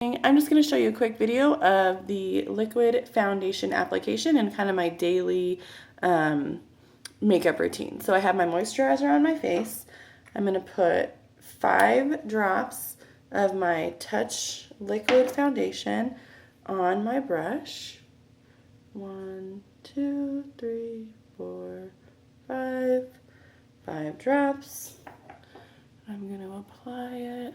I'm just going to show you a quick video of the liquid foundation application and kind of my daily makeup routine. So I have my moisturizer on my face. I'm going to put 5 drops of my Touch liquid foundation on my brush. 1, 2, 3, 4, 5. 5 drops. I'm going to apply it.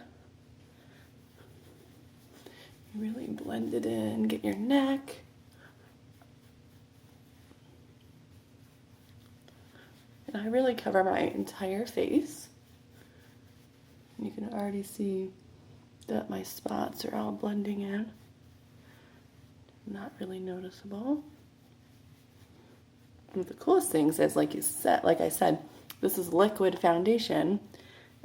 Really blend it in, get your neck. And I really cover my entire face. You can already see that my spots are all blending in. Not really noticeable. One of the coolest things is, like I said, this is liquid foundation.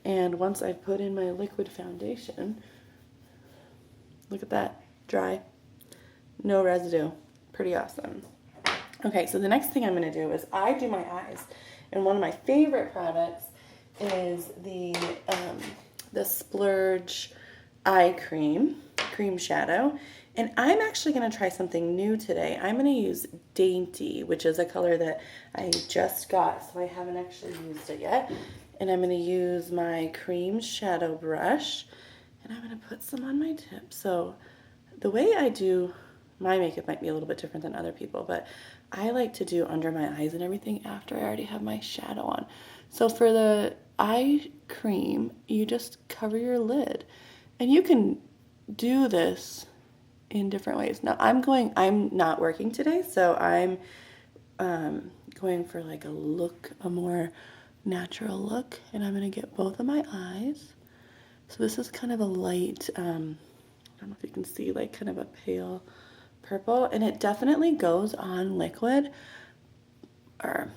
And once I've put in my liquid foundation, look at that, dry, no residue, pretty awesome. Okay, so the next thing I'm gonna do is I do my eyes. And one of my favorite products is the Splurge eye cream shadow. And I'm actually gonna try something new today. I'm gonna use Dainty, which is a color that I just got, so I haven't actually used it yet. And I'm gonna use my cream shadow brush, and I'm going to put some on my tip. So the way I do my makeup might be a little bit different than other people, but I like to do under my eyes and everything after I already have my shadow on. So for the eye cream, you just cover your lid. And you can do this in different ways. Now I'm not working today, so I'm going for like a more natural look. And I'm going to get both of my eyes. So this is kind of a light, I don't know if you can see, like kind of a pale purple, and it definitely goes on liquid, or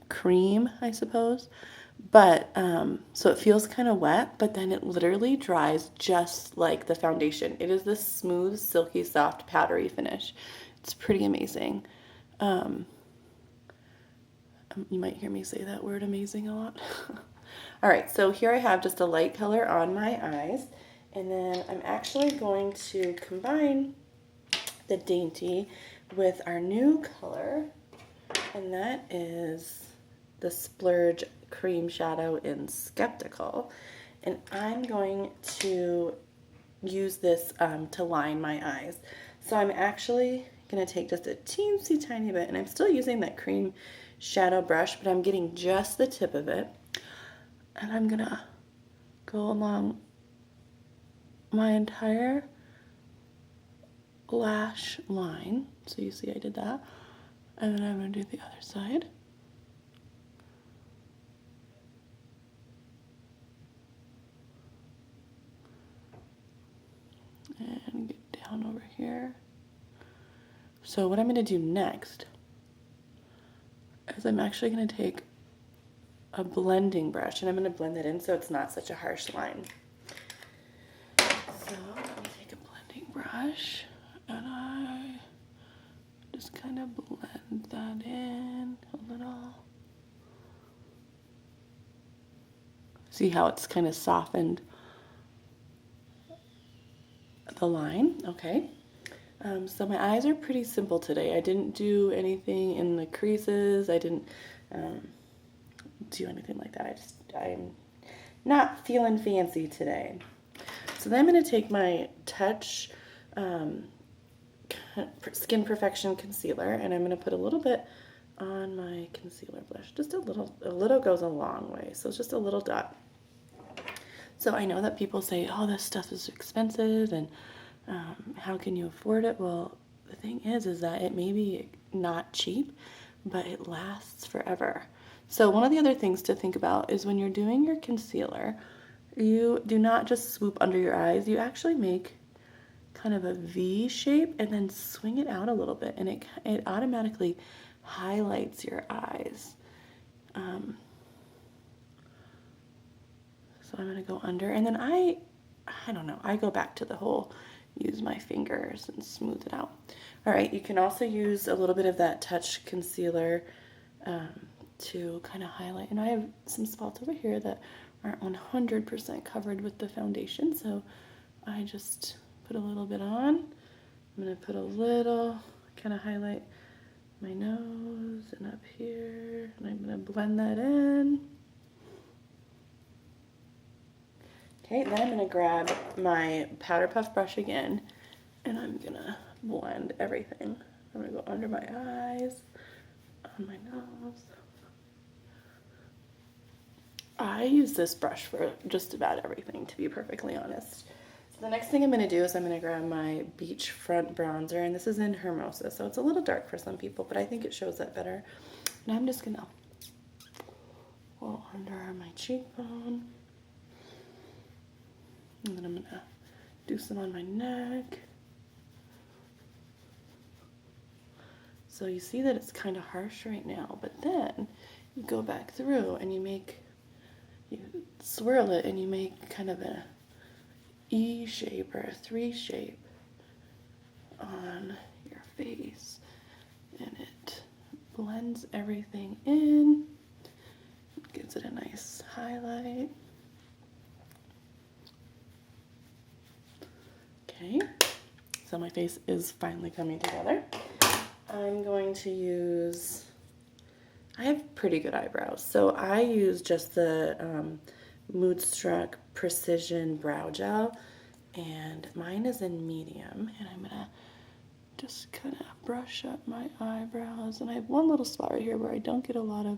cream, I suppose, but, so it feels kind of wet, but then it literally dries just like the foundation. It is this smooth, silky, soft, powdery finish. It's pretty amazing. You might hear me say that word amazing a lot. All right, so here I have just a light color on my eyes, and then I'm actually going to combine the Dainty with our new color, and that is the Splurge Cream Shadow in Skeptical. And I'm going to use this to line my eyes. So I'm actually going to take just a teensy tiny bit, and I'm still using that cream shadow brush, but I'm getting just the tip of it. And I'm gonna go along my entire lash line. So you see I did that. And then I'm gonna do the other side. And get down over here. So what I'm gonna do next is I'm actually gonna take a blending brush, and I'm going to blend it in so it's not such a harsh line. So I'm going to take a blending brush, and I just kind of blend that in a little. See how it's kind of softened the line? Okay. So my eyes are pretty simple today. I didn't do anything in the creases. I didn't do anything like that. I'm not feeling fancy today. So then I'm going to take my Touch Skin Perfection concealer, and I'm going to put a little bit on my concealer blush. Just a little goes a long way. So it's just a little dot. So I know that people say, oh, this stuff is expensive, and how can you afford it? Well, the thing is that it may be not cheap, but it lasts forever. So one of the other things to think about is when you're doing your concealer, you do not just swoop under your eyes. You actually make kind of a V shape and then swing it out a little bit, and it automatically highlights your eyes. So I'm going to go under, and then I don't know, I go back to the whole use my fingers and smooth it out. All right, you can also use a little bit of that Touch concealer to kind of highlight. And I have some spots over here that aren't 100% covered with the foundation, so I just put a little bit on. I'm going to put a little, kind of highlight my nose and up here, and I'm going to blend that in. Okay, then I'm going to grab my powder puff brush again, and I'm going to blend everything. I'm going to go under my eyes, on my nose. I use this brush for just about everything, to be perfectly honest. So the next thing I'm going to do is I'm going to grab my Beachfront bronzer, and this is in Hermosa, so it's a little dark for some people, but I think it shows that better. And I'm just going to go under my cheekbone, and then I'm going to do some on my neck. So you see that it's kind of harsh right now, but then you go back through and you swirl it and you make kind of a E shape or a 3 shape on your face, and it blends everything in, gives it a nice highlight. Okay, so my face is finally coming together. I'm going to use, I have pretty good eyebrows, so I use just the Moodstruck Precision Brow Gel, and mine is in medium, and I'm gonna just kind of brush up my eyebrows, and I have one little spot right here where I don't get a lot of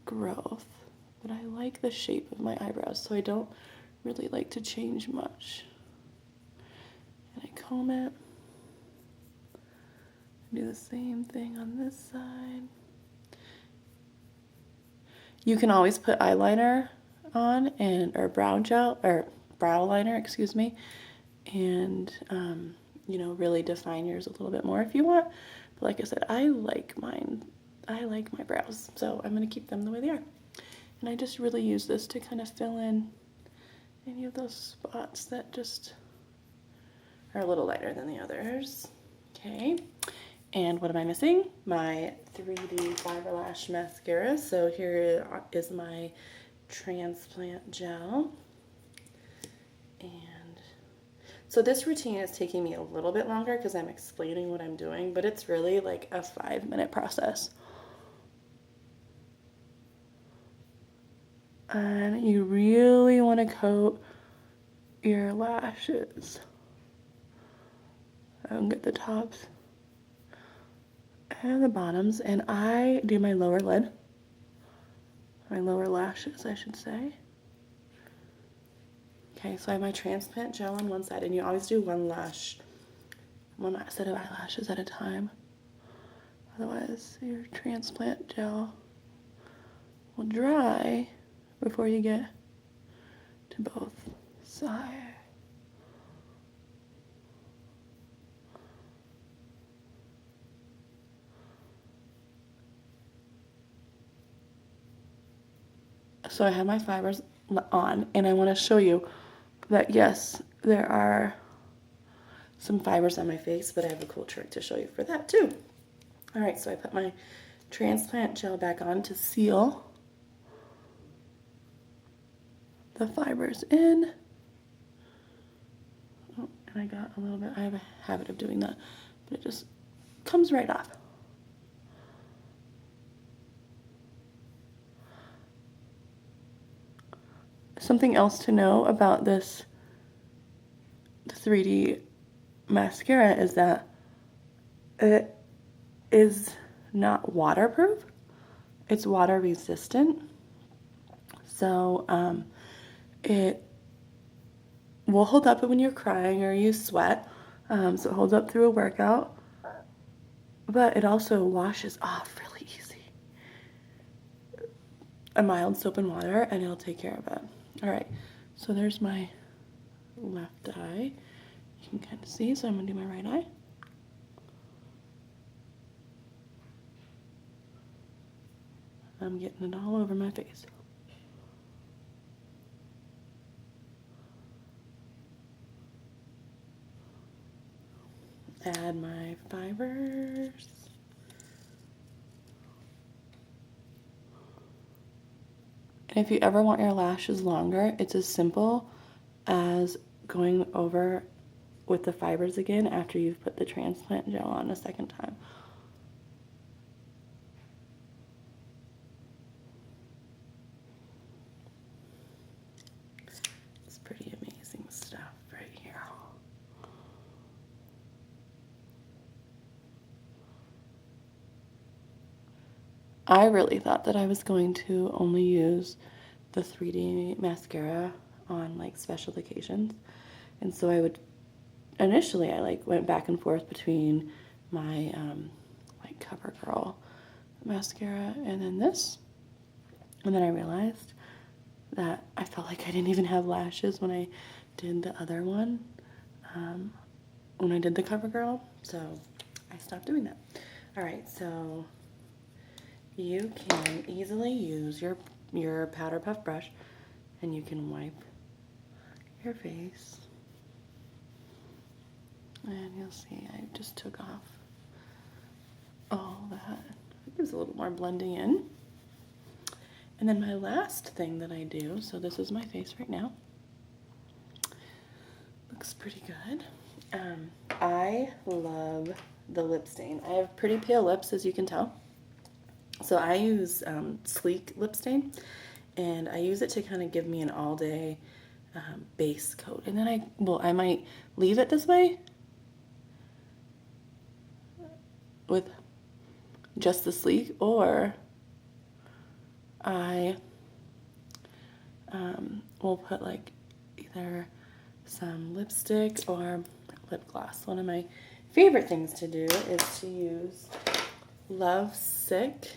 growth, but I like the shape of my eyebrows, so I don't really like to change much. And I comb it. Do the same thing on this side. You can always put eyeliner on, and or brow gel or brow liner, excuse me, and you know, really define yours a little bit more if you want. But like I said, I like mine. I like my brows, so I'm gonna keep them the way they are. And I just really use this to kind of fill in any of those spots that just are a little lighter than the others. Okay. And what am I missing? My 3D Fiber Lash Mascara. So here is my Transplant Gel. And so this routine is taking me a little bit longer because I'm explaining what I'm doing, but it's really like a 5-minute process. And you really want to coat your lashes. I don't get the tops and the bottoms, and I do my lower lid, my lower lashes, I should say. Okay, so I have my Transplant Gel on one side, and you always do one set of eyelashes at a time. Otherwise, your Transplant Gel will dry before you get to both sides. So I have my fibers on, and I want to show you that yes, there are some fibers on my face, but I have a cool trick to show you for that too. All right, so I put my Transplant Gel back on to seal the fibers in. Oh, and I got a little bit, I have a habit of doing that, but it just comes right off. Something else to know about this 3D mascara is that it is not waterproof. It's water resistant. So it will hold up when you're crying or you sweat. So it holds up through a workout. But it also washes off really easy. A mild soap and water, and it'll take care of it. All right, so there's my left eye. You can kind of see, so I'm gonna do my right eye. I'm getting it all over my face. Add my fibers. And if you ever want your lashes longer, it's as simple as going over with the fibers again after you've put the transplant gel on a second time. It's pretty amazing stuff right here. I really thought that I was going to only use the 3D mascara on like special occasions. And so I would, initially I like went back and forth between my like CoverGirl mascara and then this. And then I realized that I felt like I didn't even have lashes when I did the other one, when I did the CoverGirl. So I stopped doing that. All right, so you can easily use your powder puff brush and you can wipe your face. And you'll see I just took off all that. It gives a little more blending in. And then my last thing that I do, so this is my face right now. Looks pretty good. I love the lip stain. I have pretty pale lips, as you can tell. So I use Sleek lip stain, and I use it to kind of give me an all-day base coat. And then I might leave it this way with just the Sleek, or I will put like either some lipstick or lip gloss. One of my favorite things to do is to use Love Sick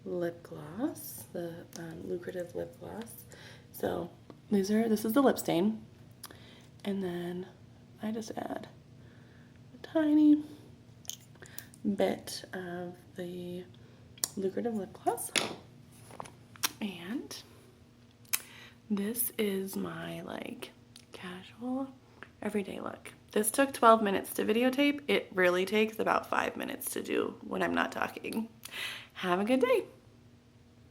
lip gloss, the lucrative lip gloss. So this is the lip stain, and then I just add a tiny bit of the lucrative lip gloss. And this is my like casual everyday look. This took 12 minutes to videotape. It really takes about 5 minutes to do when I'm not talking. Have a good day.